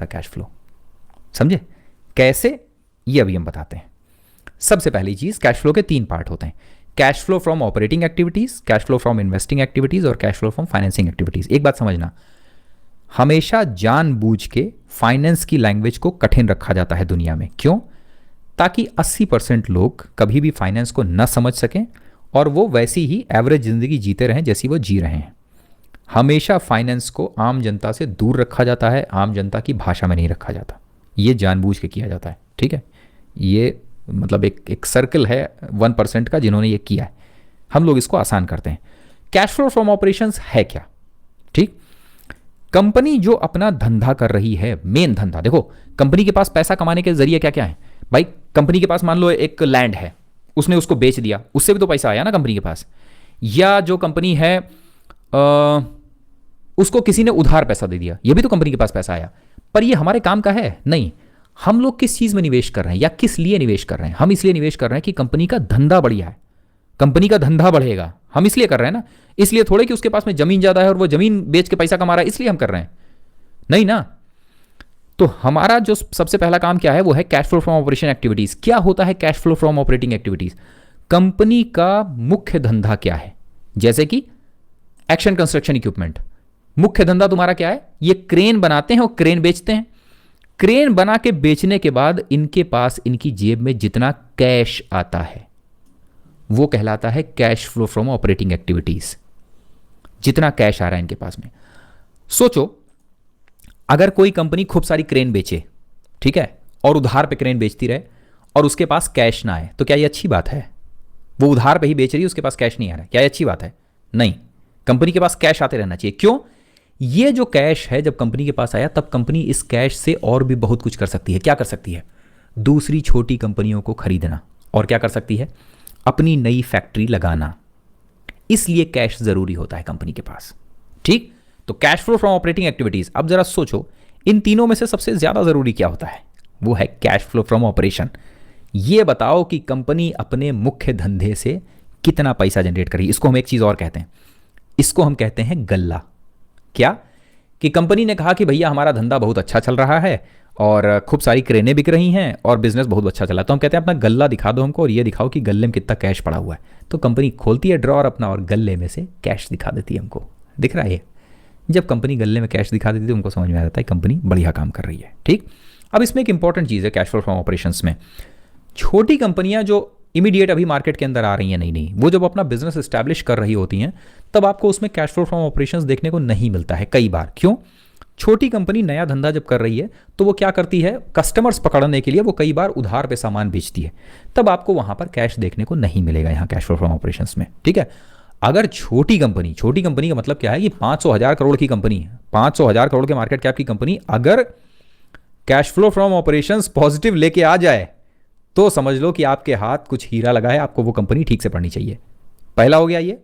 जाता है cash flow. समझे कैसे, ये अभी हम बताते हैं। सबसे पहली चीज, कैश फ्लो के 3 पार्ट होते हैं, cash flow from operating activities, cash flow from investing activities और cash flow from financing activities. एक बात समझना, हमेशा जानबूझ के फाइनेंस की लैंग्वेज को कठिन रखा जाता है दुनिया में। क्यों? ताकि 80% लोग कभी भी फाइनेंस को न समझ सकें और वो वैसी ही एवरेज जिंदगी जीते रहें जैसी वो जी रहे हैं। हमेशा फाइनेंस को आम जनता से दूर रखा जाता है, आम जनता की भाषा में नहीं रखा जाता, ये जानबूझ के किया जाता है। ठीक है, ये मतलब एक सर्कल है 1% का जिन्होंने ये किया है। हम लोग इसको आसान करते हैं। कैश फ्लो फ्रॉम ऑपरेशंस है क्या? ठीक, कंपनी जो अपना धंधा कर रही है, मेन धंधा, देखो कंपनी के पास पैसा कमाने के जरिए क्या क्या है भाई। कंपनी के पास मान लो एक लैंड है, उसने उसको बेच दिया, उससे भी तो पैसा आया ना कंपनी के पास। या जो कंपनी है उसको किसी ने उधार पैसा दे दिया, ये भी तो कंपनी के पास पैसा आया। पर ये हमारे काम का है नहीं। हम लोग किस चीज में निवेश कर रहे हैं या किस लिए निवेश कर रहे हैं? हम इसलिए निवेश कर रहे हैं कि कंपनी का धंधा बढ़िया है, कंपनी का धंधा बढ़ेगा, हम इसलिए कर रहे हैं ना। इसलिए थोड़े कि उसके पास में जमीन ज्यादा है और वो जमीन बेच के पैसा कमा रहा है इसलिए हम कर रहे हैं, नहीं ना। तो हमारा जो सबसे पहला काम क्या है वो है cash flow from operation activities. क्या होता है cash flow from operating activities? Company का मुख्य धंधा क्या है? जैसे कि एक्शन कंस्ट्रक्शन इक्विपमेंट, मुख्य धंधा तुम्हारा क्या है? ये क्रेन बनाते हैं और क्रेन बेचते हैं। क्रेन बना के बेचने के बाद इनके पास, इनकी जेब में जितना कैश आता है वो कहलाता है cash flow from operating activities. जितना कैश आ रहा है इनके पास में। सोचो अगर कोई कंपनी खूब सारी क्रेन बेचे, ठीक है, और उधार पे क्रेन बेचती रहे और उसके पास कैश ना आए, तो क्या ये अच्छी बात है? वो उधार पे ही बेच रही है, उसके पास कैश नहीं आ रहा है, क्या ये अच्छी बात है? नहीं। कंपनी के पास कैश आते रहना चाहिए। क्यों? ये जो कैश है जब कंपनी के पास आया तब कंपनी इस कैश से और भी बहुत कुछ कर सकती है। क्या कर सकती है? दूसरी छोटी कंपनियों को खरीदना, और क्या कर सकती है? अपनी नई फैक्ट्री लगाना। इसलिए कैश जरूरी होता है कंपनी के पास। ठीक, तो cash flow from operating activities. अब जरा सोचो इन तीनों में से सबसे ज्यादा जरूरी क्या होता है? वो है कैश फ्लो फ्रॉम ऑपरेशन। ये बताओ कि कंपनी अपने मुख्य धंधे से कितना पैसा जनरेट करी। इसको हम एक चीज और कहते हैं, इसको हम कहते हैं गल्ला। क्या? कि कंपनी ने कहा कि भैया हमारा धंधा बहुत अच्छा चल रहा है और खूब सारी क्रेनें बिक रही हैं और बिजनेस बहुत अच्छा चला, तो हम कहते हैं अपना गल्ला दिखा दो हमको और ये दिखाओ कि गल्ले में कितना कैश पड़ा हुआ है। तो कंपनी खोलती है ड्रॉअर अपना और गल्ले में से कैश दिखा देती है हमको। दिख रहा है ये? जब कंपनी गल्ले में कैश दिखा देती है तो उनको समझ में आ जाता है कंपनी बढ़िया काम कर रही है। ठीक, अब इसमें एक इंपॉर्टेंट चीज़ है कैश फ्लो फ्रॉम ऑपरेशंस में। छोटी कंपनियां जो इमीडिएट अभी मार्केट के अंदर आ रही हैं, नहीं, वो जब अपना बिजनेस एस्टैब्लिश कर रही होती हैं तब आपको उसमें कैश फ्लो फ्रॉम ऑपरेशंस देखने को नहीं मिलता है कई बार। क्यों? छोटी कंपनी नया धंधा जब कर रही है तो वो क्या करती है, कस्टमर्स पकड़ने के लिए वो कई बार उधार पे सामान बेचती है, तब आपको वहां पर कैश देखने को नहीं मिलेगा यहाँ कैश फ्लो फ्रॉम ऑपरेशंस में। ठीक है, अगर छोटी कंपनी का मतलब क्या है कि 500,000 करोड़ की कंपनी है, 500,000 करोड़ के मार्केट कैप की कंपनी अगर cash flow from operations positive लेके आ जाए तो समझ लो कि आपके हाथ कुछ हीरा लगा है, आपको वो कंपनी ठीक से पढ़नी चाहिए। पहला हो गया ये।